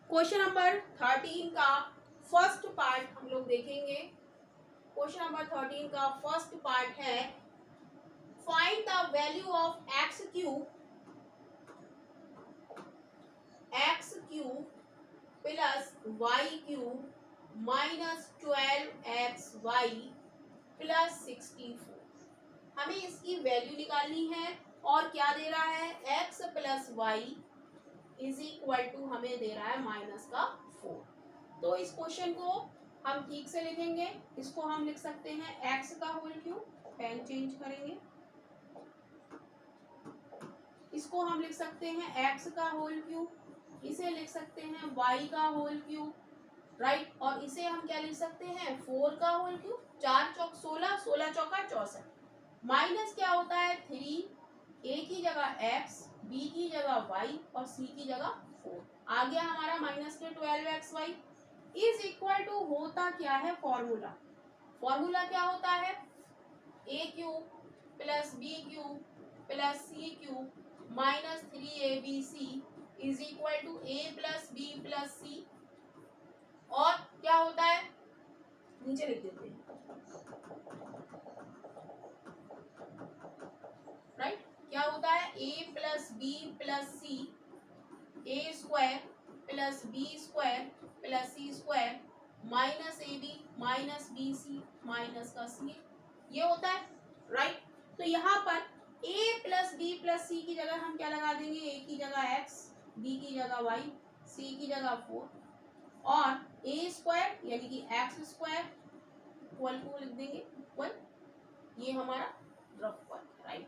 Question number 13 का first part हम लोग देखेंगे। क्वेश्चन नंबर 13 का फर्स्ट पार्ट है find the value of x cube plus y cube minus 12xy plus 64। हमें इसकी वैल्यू निकालनी है और क्या दे रहा है, x plus y is equal to हमें दे रहा है -4। तो इस क्वेश्चन को हम ठीक से लिखेंगे। इसको हम लिख सकते हैं x का होल क्यूब, पेन चेंज करेंगे। इसको हम लिख सकते हैं x का होल क्यूब, इसे लिख सकते हैं y का होल क्यूब, राइट। और इसे हम क्या लिख सकते हैं, 4 का होल क्यूब। 4 चौक 16, 16 चौका 64। माइनस क्या होता है 3, a की जगह x, b की जगह y और c की जगह 4। आ गया हमारा माइनस के 12xy इज इक्वल टू होता क्या है, फॉर्मूला। फॉर्मूला क्या होता है, a cube plus b cube plus c cube minus 3abc is equal to a plus b plus c। और क्या होता है, नीचे लिख देते हैं, राइट। क्या होता है, a plus B plus C, A square plus B square plus C square minus A B minus B C minus का सी, ये होता है, राइट। तो यहाँ पर a प्लस बी प्लस सी की जगह हम क्या लगा देंगे, a की जगह x, b की जगह y, c की जगह 4 और a स्क्वायर यानी कि x स्क्वायर इक्वल टू लिख देंगे इक्वल, ये हमारा रफ वर्क है, राइट।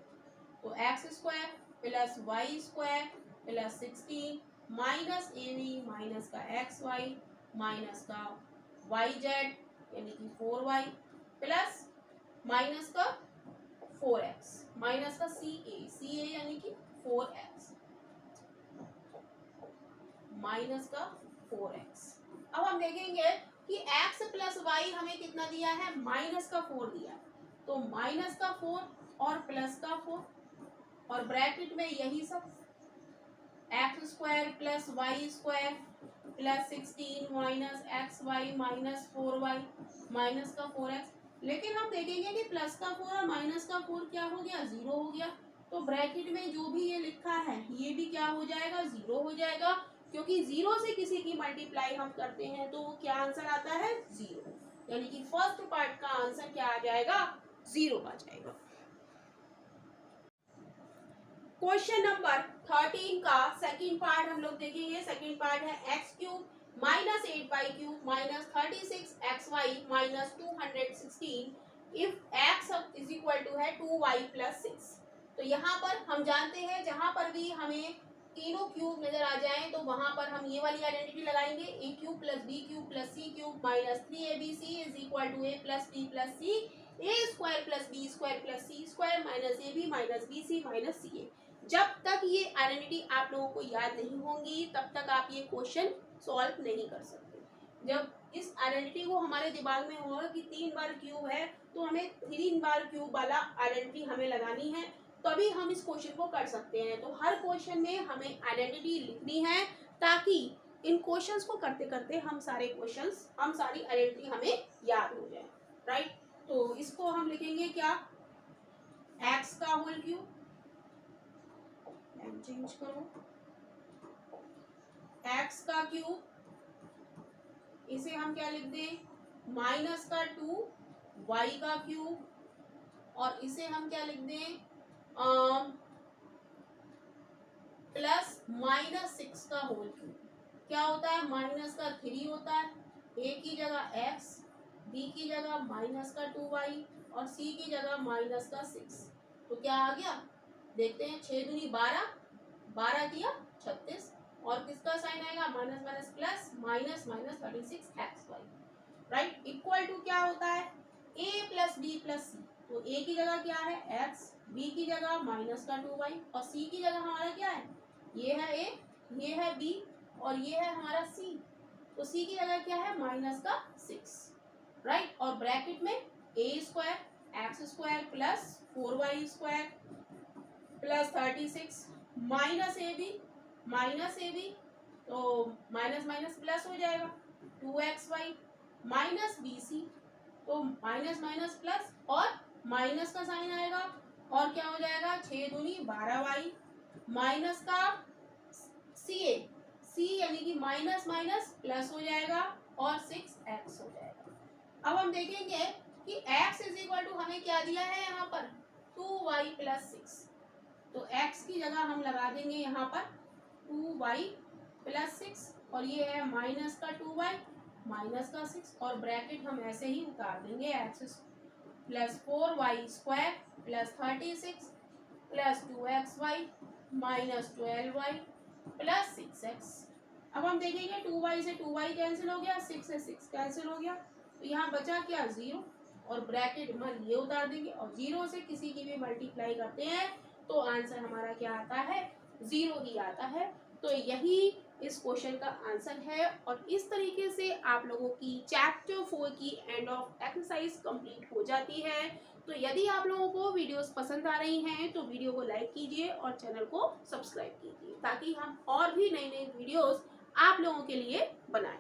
तो x square plus y square plus 16 minus A B minus का एक्स वाई माइनस का वाई जेड यानी कि 4y प्लस माइनस का 4x माइनस का सी ए यानी कि 4x माइनस का 4x। अब हम देखेंगे कि x प्लस वाई हमें कितना दिया है, माइनस का 4 दिया है। तो माइनस का 4 और प्लस का 4 और ब्रैकेट में यही सब, x square plus y square plus 16 minus x y minus 4y minus का 4x। लेकिन हम देखेंगे कि प्लस का 4 और माइनस का 4 क्या हो गया, 0 हो गया। तो ब्रैकेट में जो भी ये लिखा है ये भी क्या हो जाएगा, 0 हो जाएगा, क्योंकि 0 से किसी की मल्टीप्लाई हम करते हैं तो क्या आंसर आता है, 0। यानी कि फर्स्ट पार्ट का आंसर क्या आ जाएगा, 0 आ जाएगा। क्वेश्चन नंबर 13 का सेकंड पार्ट हम लोग देखेंगे। सेकंड पार्ट है x cube minus 8y cube minus 36xy minus 216 if x is equal to है 2y प्लस 6। तो यहाँ पर हम जानते हैं जहां पर भी हमें तीनों क्यूब नजर आ जाएं तो वहां पर हम ये वाली आइडेंटिटी लगाएंगे, a cube plus b cube plus c cube minus 3abc is equal to a plus b plus c, a square plus b square plus c square minus ab minus bc minus ca। जब तक ये identity आप लोगों को याद नहीं होंगी तब तक आप ये क्वेश्चन सॉल्व नहीं कर सकते। जब इस आइडेंटिटी को हमारे दिमाग में होगा कि 3 बार क्यूब है तो हमें 3 बार क्यूब वाला आइडेंटिटी हमें लगानी है, तभी हम इस क्वेश्चन को कर सकते हैं। तो हर क्वेश्चन में हमें आइडेंटिटी लिखनी है ताकि इन क्वेश्चंस को करते करते हम सारी आइडेंटिटी हमें याद हो जाए, राइट। तो इसको हम लिखेंगे क्या, एक्स का होल क्यूब, चेंज करो, एक्स का क्यूब, इसे हम क्या लिख दें, माइनस का 2 वाई का क्यूब और इसे हम क्या लिख दें, प्लस माइनस 6 का होल क्यूब। क्या होता है, माइनस का 3 होता है, ए की जगह x, बी की जगह माइनस का 2y और सी की जगह माइनस का 6। तो क्या आ गया, देखते हैं, 6 दूनी 12, 12 किया 36 और किसका साइन आएगा, minus minus plus minus minus 36xy, right. Equal to क्या होता है, a plus B plus c. तो a की जगह क्या है x, b की जगह माइनस का 2y और c की जगह हमारा क्या है, ये है a, ये है b और ये है हमारा c। तो c की जगह क्या है, माइनस का 6, राइट। और ब्रैकेट में a square x square plus 4y square plus 36 minus A b तो माइनस माइनस प्लस हो जाएगा 2xy माइनस BC, तो माइनस माइनस प्लस और माइनस का साइन आएगा और क्या हो जाएगा 6 दूनी 12y माइनस का C यानी कि माइनस माइनस प्लस हो जाएगा और 6x हो जाएगा। अब हम देखेंगे कि x इज इक्वल टू हमें क्या दिया है यहाँ पर 2y प्लस 6, तो x की जगह हम लगा देंगे यहाँ पर 2y प्लस 6 और ये है माइनस का 2y माइनस का 6 और ब्रैकेट हम ऐसे ही उतार देंगे x plus 4y square plus 36 plus 2xy minus 12y plus 6x। अब हम देखेंगे 2y से 2y कैंसिल हो गया, 6 से 6 कैंसिल हो गया, तो यहाँ बचा क्या 0 और ब्रैकेट में ये उतार देंगे और 0 से किसी की भी मल्टीप्लाई करते हैं तो आंसर हमारा क्या आता है 0 ही आता है। तो यही इस क्वेश्चन का आंसर है और इस तरीके से आप लोगों की चैप्टर 4 की एंड ऑफ एक्सरसाइज कंप्लीट हो जाती है। तो यदि आप लोगों को वीडियोस पसंद आ रही हैं तो वीडियो को लाइक कीजिए और चैनल को सब्सक्राइब कीजिए ताकि हम और भी नई नई वीडियोस आप लोगों के लिए बनाएं।